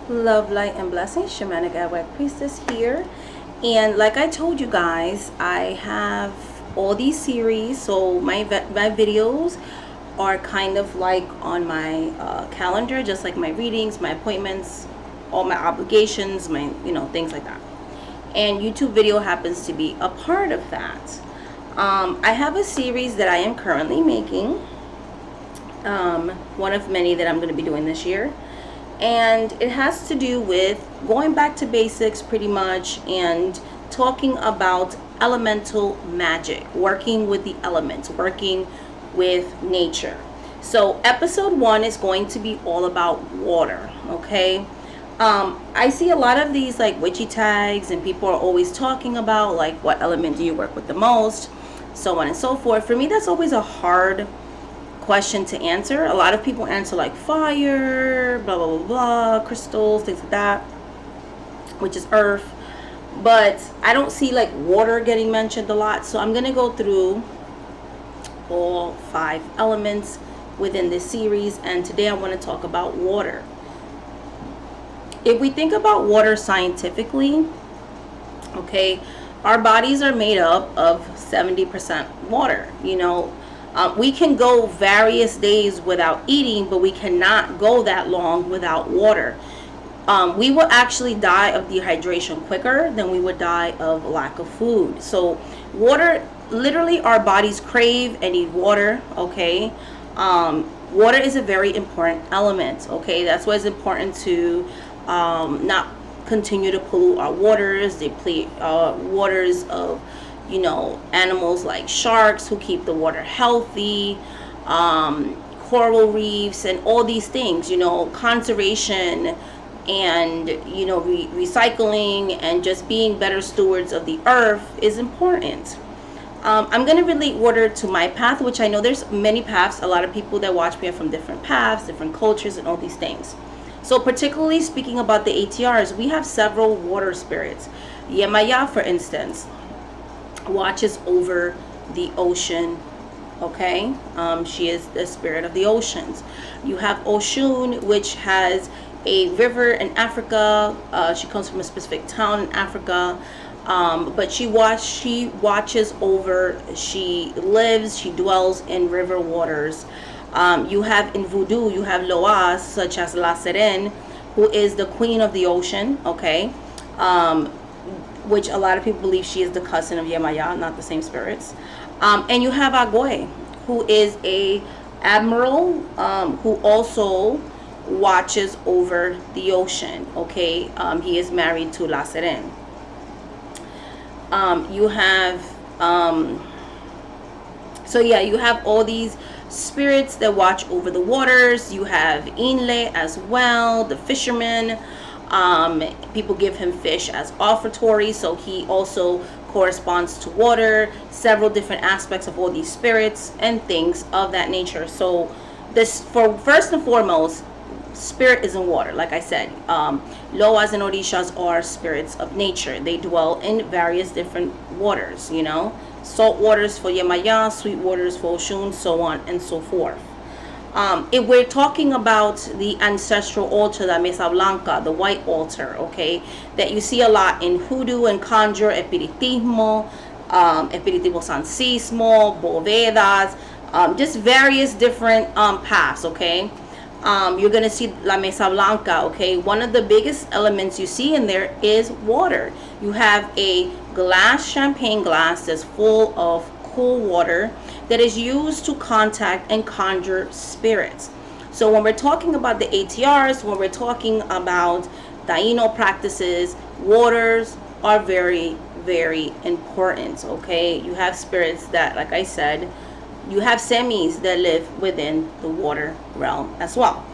Love, light, and blessings. Shamanic Awak Priestess here. And like I told you guys, I have all these series. So my videos are kind of like on my calendar, just like my readings, my appointments, all my obligations, my, things like that. And YouTube video happens to be a part of that. I have a series that I am currently making. One of many that I'm going to be doing this year. And it has to do with going back to basics pretty much and talking about elemental magic, working with the elements, working with nature. So episode 1 is going to be all about water, okay? I see a lot of these like witchy tags, and people are always talking about like what element do you work with the most, so on and so forth. For me, that's always a hard question to answer. A lot of people answer like fire, blah blah blah blah, crystals, things like that, which is earth. But I don't see like water getting mentioned a lot, so I'm gonna go through all 5 elements within this series, and today I want to talk about water. If we think about water scientifically, okay, our bodies are made up of 70% water. We can go various days without eating, but we cannot go that long without water. We will actually die of dehydration quicker than we would die of lack of food. So water, literally our bodies crave and need water, okay? Water is a very important element, okay? That's why it's important to not continue to pollute our waters, deplete waters of animals like sharks who keep the water healthy, coral reefs, and all these things. Conservation and recycling and just being better stewards of the earth is important. I'm going to relate water to my path, which I know there's many paths. A lot of people that watch me are from different paths, different cultures, and all these things. So particularly speaking about the ATRs, we have several water spirits. Yemaya, for instance, watches over the ocean, okay? She is the spirit of the oceans. You have Oshun, which has a river in Africa. She comes from a specific town in Africa, but she watches over, she dwells in river waters. You have in voodoo, you have Loas, such as La Serene, who is the queen of the ocean, okay? Which a lot of people believe she is the cousin of Yemaya, not the same spirits. And you have Agwe, who is a admiral, who also watches over the ocean, okay? He is married to La Serene. You have, you have all these spirits that watch over the waters. You have Inle as well, the fisherman. People give him fish as offertory, so he also corresponds to water, several different aspects of all these spirits and things of that nature. So first and foremost, spirit is in water. Like I said, Loas and Orishas are spirits of nature. They dwell in various different waters, salt waters for Yemaya, sweet waters for Oshun, so on and so forth. If we're talking about the ancestral altar, the Mesa Blanca, the white altar, okay, that you see a lot in hoodoo and conjure, espiritismo, espiritismo sancismo, bovedas, just various different paths, okay. You're going to see La Mesa Blanca, okay. One of the biggest elements you see in there is water. You have a champagne glass that's full of cool water that is used to contact and conjure spirits. So when we're talking about the ATRs, when we're talking about Taino practices, waters are very, very important, okay? You have spirits that, like I said, you have semis that live within the water realm as well.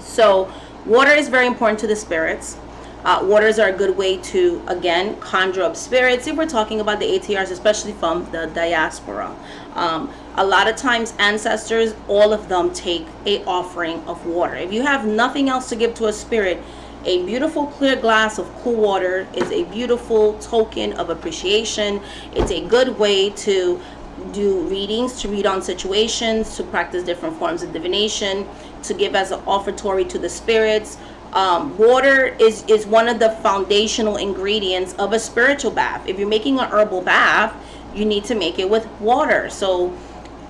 So water is very important to the spirits. Waters are a good way to, again, conjure up spirits. If we're talking about the ATRs, especially from the diaspora, a lot of times ancestors, all of them take a offering of water. If you have nothing else to give to a spirit, a beautiful clear glass of cool water is a beautiful token of appreciation. It's a good way to do readings, to read on situations, to practice different forms of divination, to give as an offertory to the spirits. Water is one of the foundational ingredients of a spiritual bath. If you're making an herbal bath, you need to make it with water. So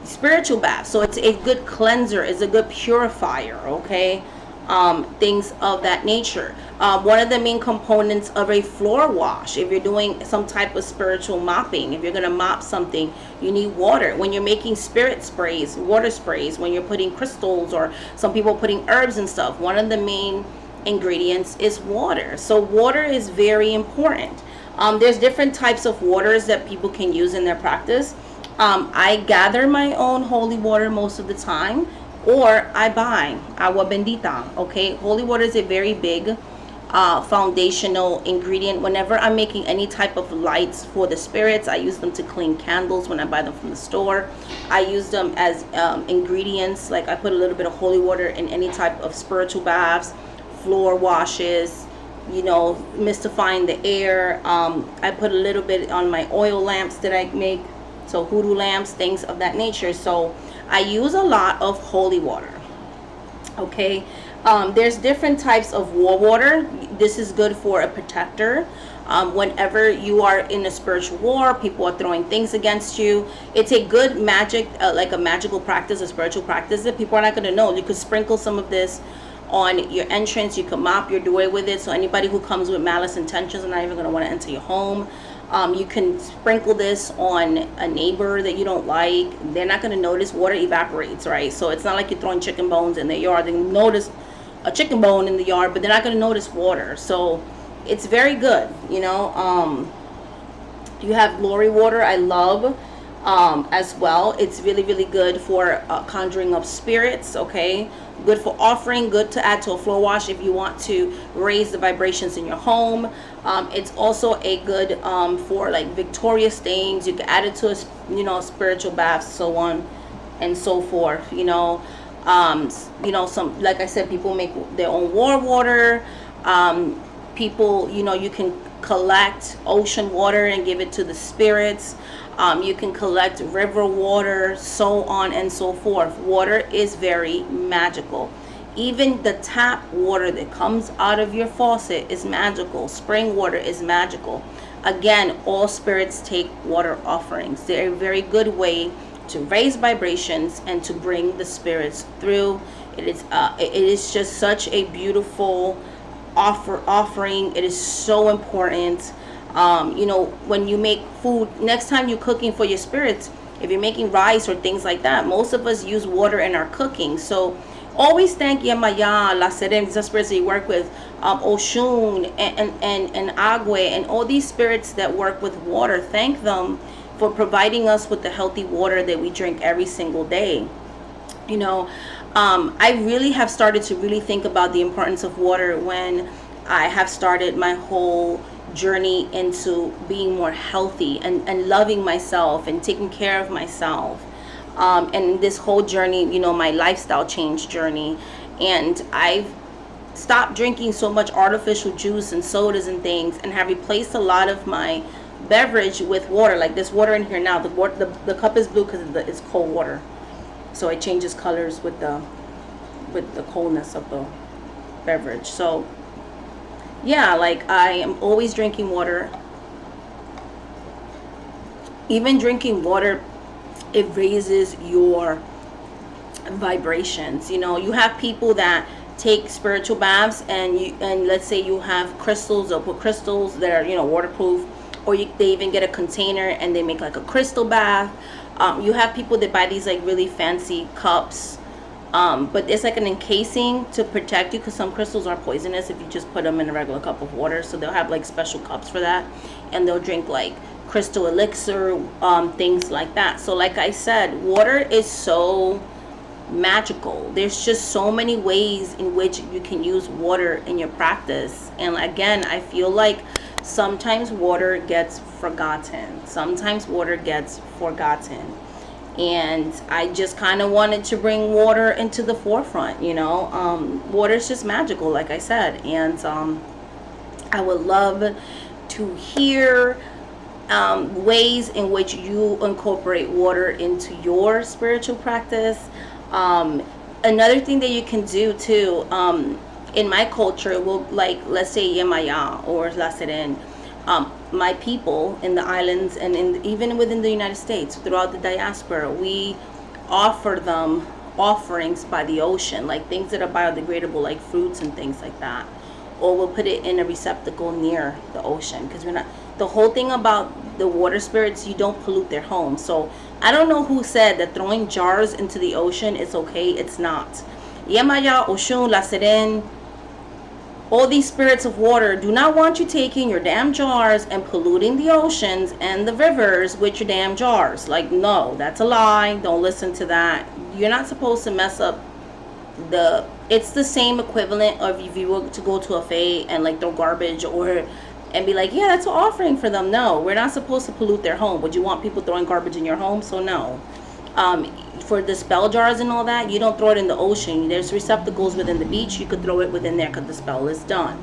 spiritual bath, so it's a good cleanser, it's a good purifier, okay? Things of that nature. One of the main components of a floor wash, if you're doing some type of spiritual mopping, if you're going to mop something, you need water. When you're making spirit sprays, water sprays, when you're putting crystals, or some people putting herbs and stuff, one of the main ingredients is water. So water is very important. There's different types of waters that people can use in their practice. I gather my own holy water most of the time, or I buy agua bendita. Okay, holy water is a very big foundational ingredient. Whenever I'm making any type of lights for the spirits, I use them to clean candles when I buy them from the store. I use them as ingredients, like I put a little bit of holy water in any type of spiritual baths, floor washes, you know, mystifying the air. I put a little bit on my oil lamps that I make, so hoodoo lamps, things of that nature. So I use a lot of holy water. Okay, there's different types of war water. This is good for a protector. Whenever you are in a spiritual war, people are throwing things against you. It's a good magic, like a magical practice, a spiritual practice that people are not going to know. You could sprinkle some of this on your entrance. You can mop your doorway with it, so anybody who comes with malice intentions are not even going to want to enter your home. You can sprinkle this on a neighbor that you don't like. They're not going to notice. Water evaporates, right? So it's not like you're throwing chicken bones in their yard. They can notice a chicken bone in the yard, but they're not going to notice water. So it's very good, you know. You have glory water, I love as well. It's really, really good for conjuring of spirits, okay? Good for offering, good to add to a floor wash if you want to raise the vibrations in your home. It's also a good for like victorious things. You can add it to a, you know, spiritual baths, so on and so forth. You know, some, like I said, people make their own war water. People, you know, you can collect ocean water and give it to the spirits. You can collect river water, so on and so forth. Water is very magical. Even the tap water that comes out of your faucet is magical. Spring water is magical. Again, all spirits take water offerings. They're a very good way to raise vibrations and to bring the spirits through. It is just such a beautiful offering. It is so important. You know, when you make food, next time you're cooking for your spirits, if you're making rice or things like that, most of us use water in our cooking. So always thank Yemaya, La Serene, the spirits that you work with, Oshun and Agwe, and all these spirits that work with water. Thank them for providing us with the healthy water that we drink every single day. You know, I really have started to really think about the importance of water when I have started my whole journey into being more healthy and loving myself and taking care of myself. And this whole journey, you know, my lifestyle change journey. And I've stopped drinking so much artificial juice and sodas and things, and have replaced a lot of my beverage with water. Like this water in here now, the cup is blue because it's cold water. So it changes colors with the coldness of the beverage. So yeah, like I am always drinking water. Even drinking water, it raises your vibrations. You know, you have people that take spiritual baths, and let's say you have crystals, they'll put crystals that are, you know, waterproof, or they even get a container and they make like a crystal bath. You have people that buy these like really fancy cups, but it's like an encasing to protect you, because some crystals are poisonous if you just put them in a regular cup of water. So they'll have like special cups for that, and they'll drink like crystal elixir, things like that. So like I said, water is so magical. There's just so many ways in which you can use water in your practice. And again, I feel like sometimes water gets forgotten. And I just kind of wanted to bring water into the forefront. You know, water is just magical, like I said. And I would love to hear ways in which you incorporate water into your spiritual practice. Another thing that you can do too, in my culture, will, like, let's say Yemaya or La Seren, my people in the islands and even within the United States, throughout the diaspora, we offer them offerings by the ocean, like things that are biodegradable, like fruits and things like that. Or we'll put it in a receptacle near the ocean, because we're not, the whole thing about the water spirits, you don't pollute their home. So I don't know who said that throwing jars into the ocean is okay. It's not. Yemaya, Oshun, La Seren, all these spirits of water do not want you taking your damn jars and polluting the oceans and the rivers with your damn jars. Like, no, that's a lie. Don't listen to that. You're not supposed to mess up the, it's the same equivalent of if you were to go to a fair and like throw garbage or and be like, yeah, that's an offering for them. No, we're not supposed to pollute their home. Would you want people throwing garbage in your home? So no. For the spell jars and all that, you don't throw it in the ocean. There's receptacles within the beach. You could throw it within there because the spell is done.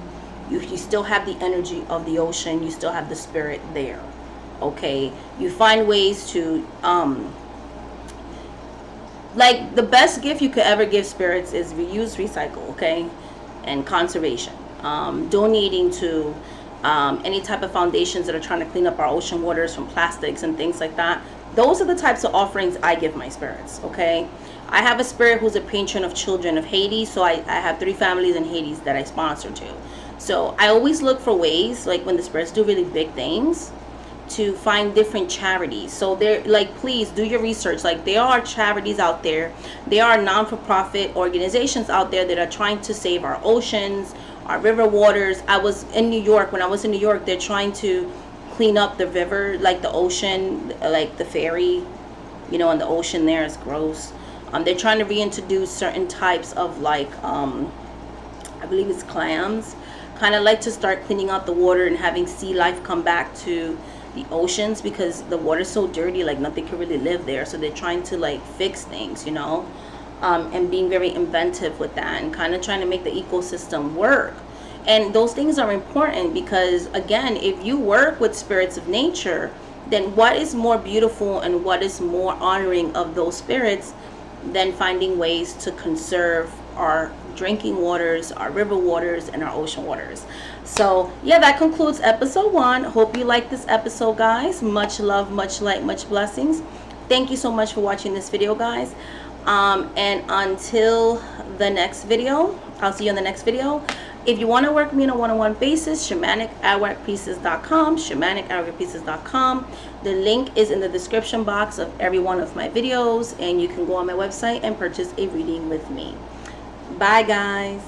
You still have the energy of the ocean. You still have the spirit there. Okay. You find ways to, like, the best gift you could ever give spirits is reuse, recycle, okay? And conservation. Donating to any type of foundations that are trying to clean up our ocean waters from plastics and things like that. Those are the types of offerings I give my spirits, okay? I have a spirit who's a patron of children of Haiti, so I have 3 families in Haiti that I sponsor to. So I always look for ways, like when the spirits do really big things, to find different charities. So they're like, please do your research. Like, there are charities out there. There are non-for-profit organizations out there that are trying to save our oceans, our river waters. I was in New York. When I was in New York, they're trying to clean up the river, like the ocean, like the ferry, you know, and the ocean there is gross. They're trying to reintroduce certain types of, like, I believe it's clams, kind of like to start cleaning out the water and having sea life come back to the oceans, because the water's so dirty, like nothing can really live there. So they're trying to, like, fix things, you know, and being very inventive with that and kind of trying to make the ecosystem work. And those things are important because, again, if you work with spirits of nature, then what is more beautiful and what is more honoring of those spirits than finding ways to conserve our drinking waters, our river waters, and our ocean waters. So yeah, that concludes episode 1. Hope you like this episode, guys. Much love, much light, much blessings. Thank you so much for watching this video, guys. And until the next video, I'll see you in the next video. If you want to work with me on a one-on-one basis, shamanic@workpieces.com, shamanic@workpieces.com. The link is in the description box of every one of my videos, and you can go on my website and purchase a reading with me. Bye, guys.